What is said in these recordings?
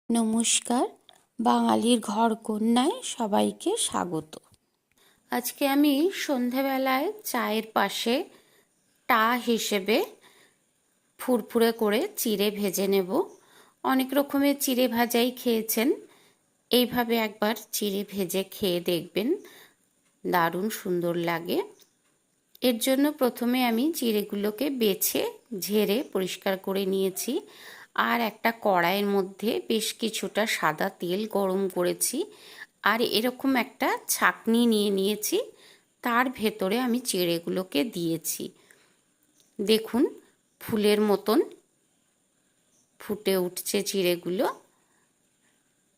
নমস্কার, বাঙালির ঘরকন্যায় সবাইকে স্বাগত। আজকে আমি সন্ধেবেলায় চায়ের পাশে টা হিসেবে ফুরফুরে করে চিড়ে ভেজে নেব। অনেক রকমের চিড়ে ভাজাই খেয়েছেন, এইভাবে একবার চিড়ে ভেজে খেয়ে দেখবেন, দারুণ সুন্দর লাগে। এর জন্য প্রথমে আমি চিড়েগুলোকে বেছে ঝেড়ে পরিষ্কার করে নিয়েছি, আর একটা কড়াইয়ের মধ্যে বেশ কিছুটা সাদা তেল গরম করেছি, আর এরকম একটা ছাঁকনি নিয়ে নিয়েছি, তার ভেতরে আমি চিড়েগুলোকে দিয়েছি। দেখুন ফুলের মতন ফুটে উঠছে চিড়েগুলো।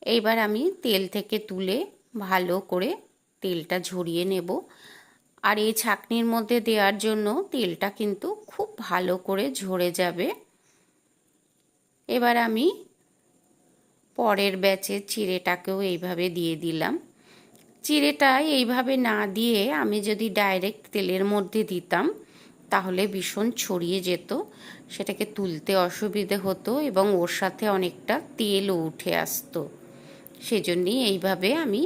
এইবার আমি তেল থেকে তুলে ভালো করে তেলটা ঝরিয়ে নেব। আর এই ছাঁকনির মধ্যে দেওয়ার জন্য তেলটা কিন্তু খুব ভালো করে ঝরে যাবে। এবার আমি পরের ব্যাচের চিড়েটাকেও এইভাবে দিয়ে দিলাম। চিড়েটা এইভাবে না দিয়ে আমি যদি ডাইরেক্ট তেলের মধ্যে দিতাম তাহলে ভীষণ ছড়িয়ে যেত, সেটাকে তুলতে অসুবিধে হতো এবং ওর সাথে অনেকটা তেলও উঠে আসতো। সেজন্যই এইভাবে আমি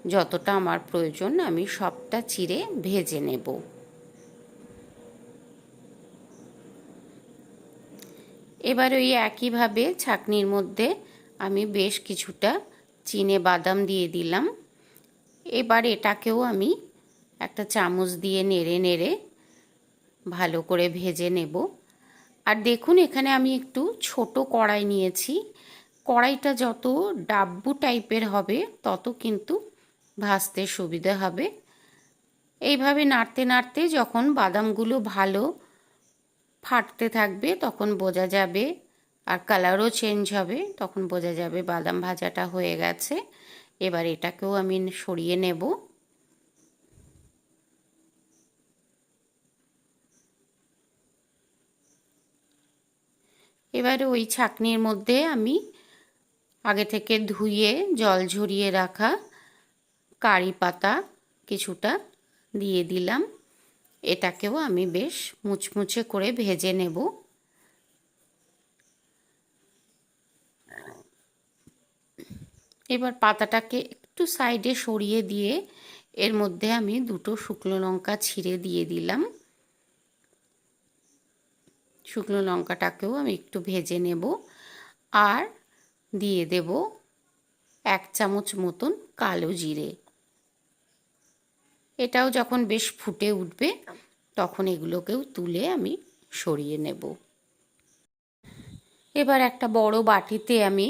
যতটা আমার প্রয়োজন আমি সবটা চিড়ে ভেজে নেব। এবার ওই একইভাবে ছাঁকনির মধ্যে আমি বেশ কিছুটা চিনে বাদাম দিয়ে দিলাম। এবার এটাকেও আমি একটা চামচ দিয়ে নেড়ে নেড়ে ভালো করে ভেজে নেব। আর দেখুন এখানে আমি একটু ছোট কড়াই নিয়েছি। কড়াইটা যত ডাব্বু টাইপের হবে তত কিন্তু ভাজতে সুবিধা হবে। এইভাবে নাড়তে নাড়তে যখন বাদামগুলো ভালো ফাটতে থাকবে তখন বোঝা যাবে, আর কালারও চেঞ্জ হবে, তখন বোঝা যাবে বাদাম ভাজাটা হয়ে গেছে। এবার এটাকেও আমি সরিয়ে নেব। এবারে ওই ছাঁকনির মধ্যে আমি আগে থেকে ধুয়ে জল ঝরিয়ে রাখা কারি পাতা কিছুটা দিয়ে দিলাম। এটাকেও আমি বেশ মুচমুচে করে ভেজে নেব। এবার পাতাটাকে একটু সাইডে সরিয়ে দিয়ে এর মধ্যে আমি দুটো শুকনো লঙ্কা ছিঁড়ে দিয়ে দিলাম। শুকনো লঙ্কাটাকেও আমি একটু ভেজে নেব, আর দিয়ে দেব 1 চামচ মতন কালো জিরে। এটাও যখন বেশ ফুটে উঠবে তখন এগুলোকেও তুলে আমি সরিয়ে নেব। এবার একটা বড় বাটিতে আমি